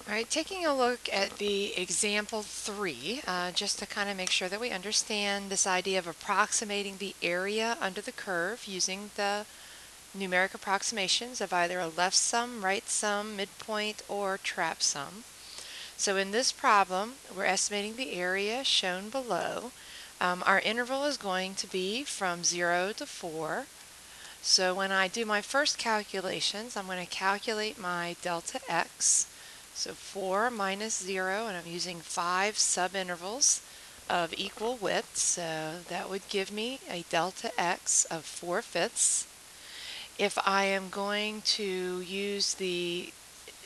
All right, taking a look at the example 3, just to kind of make sure that we understand this idea of approximating the area under the curve using the numeric approximations of either a left sum, right sum, midpoint, or trap sum. So in this problem, we're estimating the area shown below. Our interval is going to be from 0 to 4. So when I do my first calculations, I'm going to calculate my delta x. So 4 minus 0, and I'm using 5 subintervals of equal width. So that would give me a delta x of 4/5. If I am going to use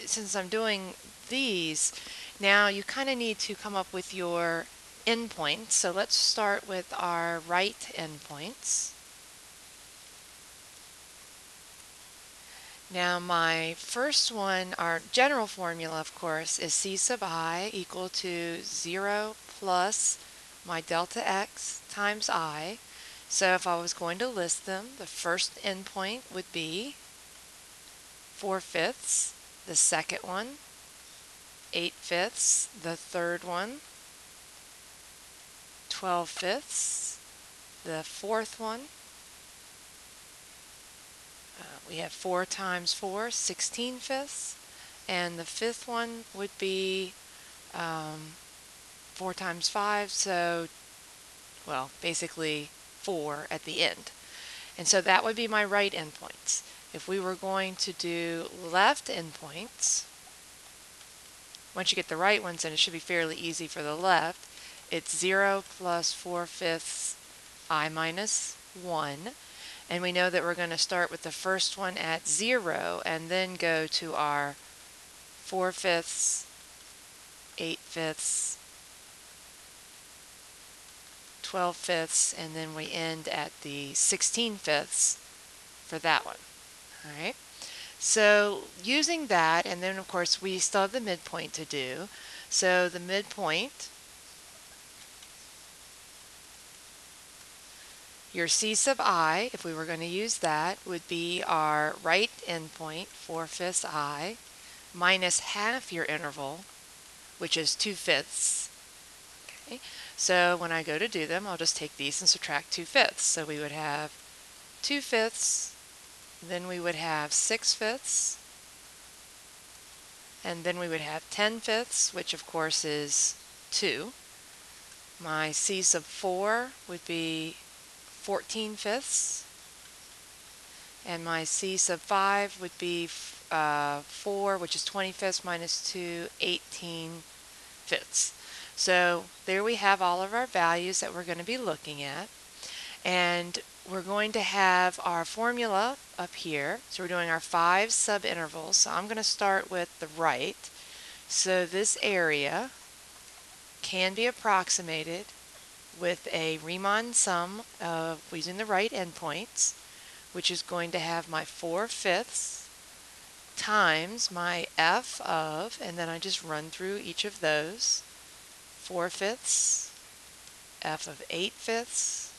since I'm doing these, now you kind of need to come up with your endpoints. So let's start with our right endpoints. Now my first one, our general formula of course, is c sub I equal to 0 plus my delta x times I. So if I was going to list them, the first endpoint would be 4/5, the second one 8/5, the third one 12/5, the fourth one we have 4 times 4, 16/5, and the fifth one would be 4 times 5, so, well, basically 4 at the end. And so that would be my right endpoints. If we were going to do left endpoints, once you get the right ones, then it should be fairly easy for the left. It's 0 plus 4/5 I minus 1. And we know that we're going to start with the first one at 0 and then go to our 4/5, 8/5, 12/5, and then we end at the 16/5 for that one. All right. So using that, and then of course we still have the midpoint to do. So the midpoint, your c sub I, if we were going to use that, would be our right endpoint, 4/5 I, minus half your interval, which is 2/5. Okay. So when I go to do them, I'll just take these and subtract 2/5. So we would have 2/5, then we would have 6/5, and then we would have 10/5, which of course is 2. My c sub 4 would be 14/5, and my c sub 5 would be 4, which is 20/5 minus 2, 18/5. So there we have all of our values that we're going to be looking at, and we're going to have our formula up here. So we're doing our 5 subintervals. So I'm going to start with the right. So this area can be approximated with a Riemann sum of using the right endpoints, which is going to have my 4/5 times my f of, and then I just run through each of those, 4/5, f of 8/5,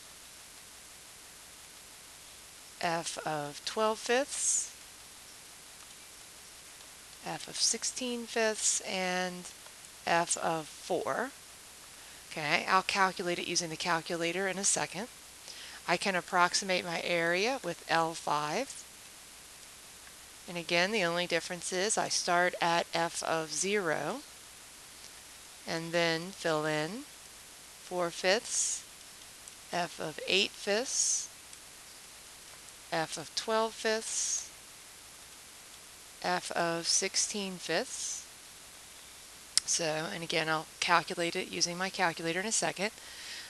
f of 12/5, f of 16/5, and f of 4. Okay, I'll calculate it using the calculator in a second. I can approximate my area with L5. And again, the only difference is I start at f of 0 and then fill in 4/5, f of 8/5, f of 12/5, f of 16/5. So, and again, I'll calculate it using my calculator in a second.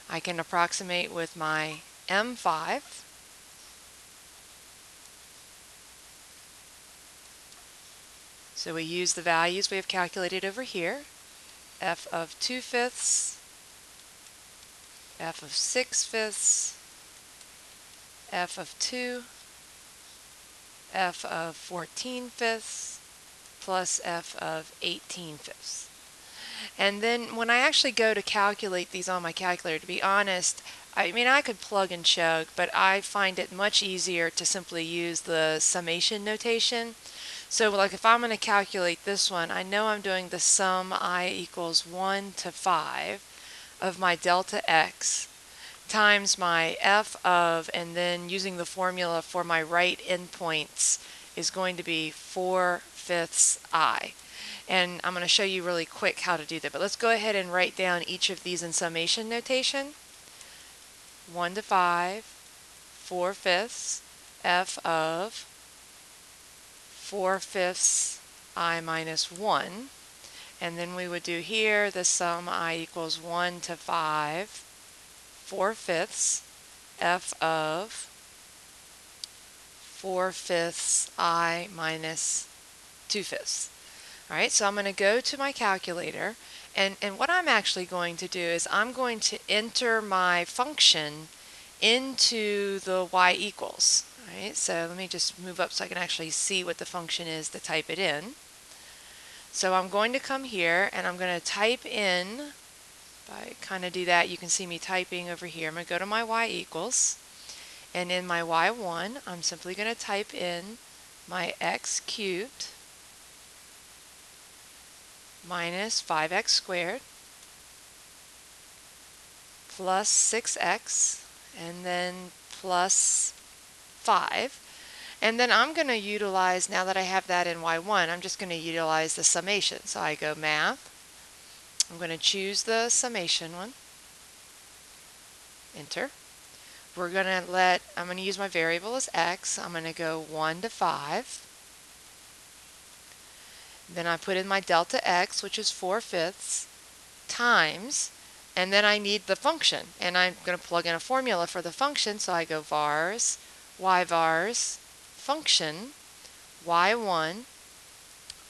I can approximate with my M5. So we use the values we have calculated over here. F of 2/5, f of 6/5, f of 2, f of 14/5, plus f of 18/5. And then when I actually go to calculate these on my calculator, to be honest, I mean, I could plug and chug, but I find it much easier to simply use the summation notation. So like if I'm going to calculate this one, I know I'm doing the sum I equals 1 to 5 of my delta x times my f of, and then using the formula for my right endpoints is going to be 4/5 I. And I'm going to show you really quick how to do that. But let's go ahead and write down each of these in summation notation. 1 to 5, 4/5 f of 4/5 I minus 1. And then we would do here the sum I equals 1 to 5, 4/5 f of 4/5 I minus 2/5. All right, so I'm going to go to my calculator, and what I'm actually going to do is I'm going to enter my function into the y equals. All right, so let me just move up so I can actually see what the function is to type it in. So I'm going to come here and I'm going to type in, if I kind of do that, you can see me typing over here. I'm going to go to my y equals, and in my y1, I'm simply going to type in my x cubed minus 5x squared plus 6x and then plus 5. And then I'm going to utilize, now that I have that in y1, I'm just going to utilize the summation. So I go math, I'm going to choose the summation one, enter. I'm going to use my variable as x. I'm going to go 1 to 5. Then I put in my delta x, which is 4/5, times, and then I need the function. And I'm going to plug in a formula for the function, so I go vars, y-vars, function, y1,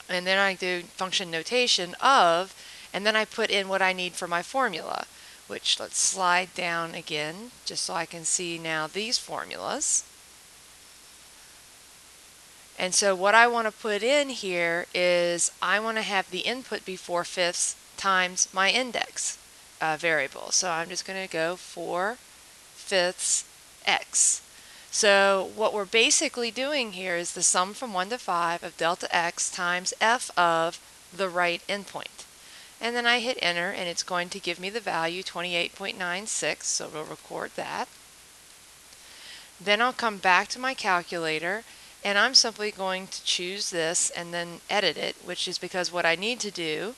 and then I do function notation of, and then I put in what I need for my formula, which let's slide down again, just so I can see now these formulas. And so what I want to put in here is I want to have the input be 4/5 times my index variable. So I'm just going to go 4/5 x. So what we're basically doing here is the sum from 1 to 5 of delta x times f of the right endpoint. And then I hit enter, and it's going to give me the value 28.96, so we'll record that. Then I'll come back to my calculator, and I'm simply going to choose this and then edit it, which is because what I need to do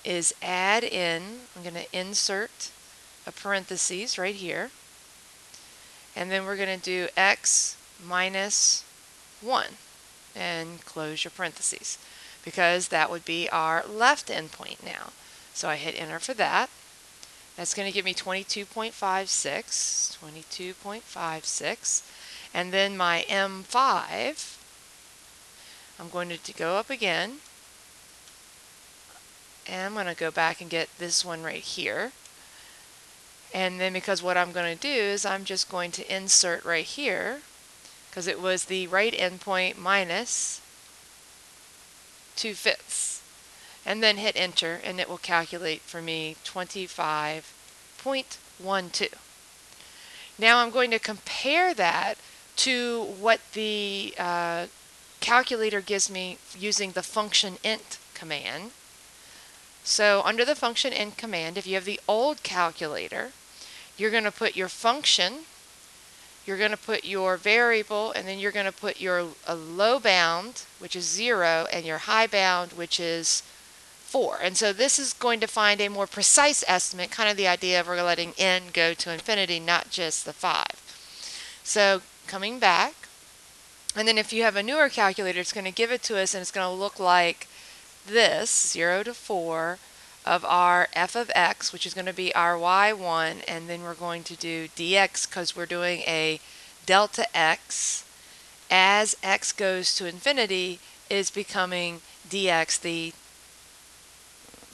is add in, I'm going to insert a parentheses right here, and then we're going to do x minus 1 and close your parentheses, because that would be our left endpoint now. So I hit enter for that. That's going to give me 22.56, 22.56. And then my M5, I'm going to go up again, and I'm going to go back and get this one right here. And then because what I'm going to do is I'm just going to insert right here, because it was the right endpoint minus 2/5. And then hit enter, and it will calculate for me 25.12. Now I'm going to compare that to what the calculator gives me using the function int command. So under the function int command, if you have the old calculator, you're going to put your function, you're going to put your variable, and then you're going to put your low bound, which is 0, and your high bound, which is 4. And so this is going to find a more precise estimate, kind of the idea of we're letting n go to infinity, not just the 5. So coming back, and then if you have a newer calculator, it's going to give it to us, and it's going to look like this, 0 to 4 of our f of x, which is going to be our y1, and then we're going to do dx because we're doing a delta x. As x goes to infinity is becoming dx, the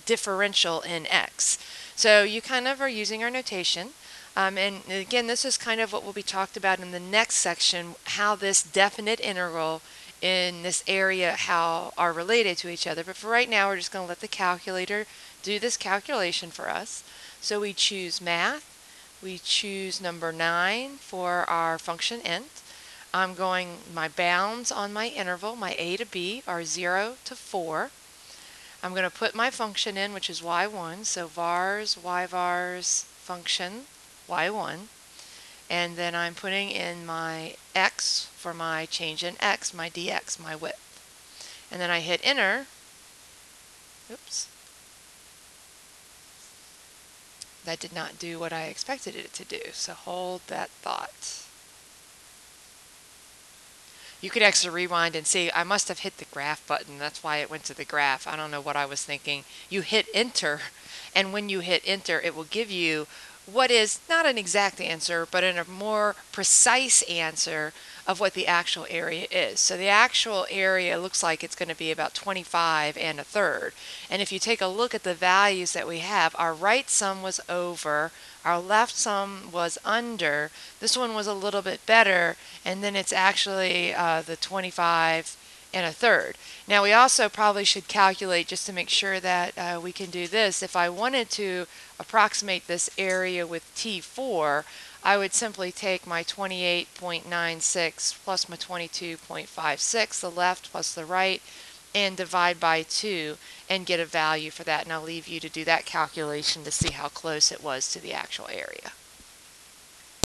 differential in x. So you kind of are using our notation. And again, this is kind of what will be talked about in the next section, how this definite integral in this area how are related to each other. But for right now, we're just going to let the calculator do this calculation for us. So we choose math, we choose number 9 for our function int. my bounds on my interval, my a to b, are 0 to 4. I'm going to put my function in, which is y1, so vars, yvars, function, y1. And then I'm putting in my x for my change in x, my dx, my width. And then I hit enter. Oops. That did not do what I expected it to do, so hold that thought. You could actually rewind and see, I must have hit the graph button. That's why it went to the graph. I don't know what I was thinking. You hit enter, and when you hit enter, it will give you what is not an exact answer, but a more precise answer of what the actual area is. So the actual area looks like it's going to be about 25 and a third. And if you take a look at the values that we have, our right sum was over, our left sum was under, this one was a little bit better, and then it's actually the 25 and a third. Now we also probably should calculate, just to make sure that we can do this, if I wanted to approximate this area with T4, I would simply take my 28.96 plus my 22.56, the left plus the right, and divide by 2 and get a value for that. And I'll leave you to do that calculation to see how close it was to the actual area.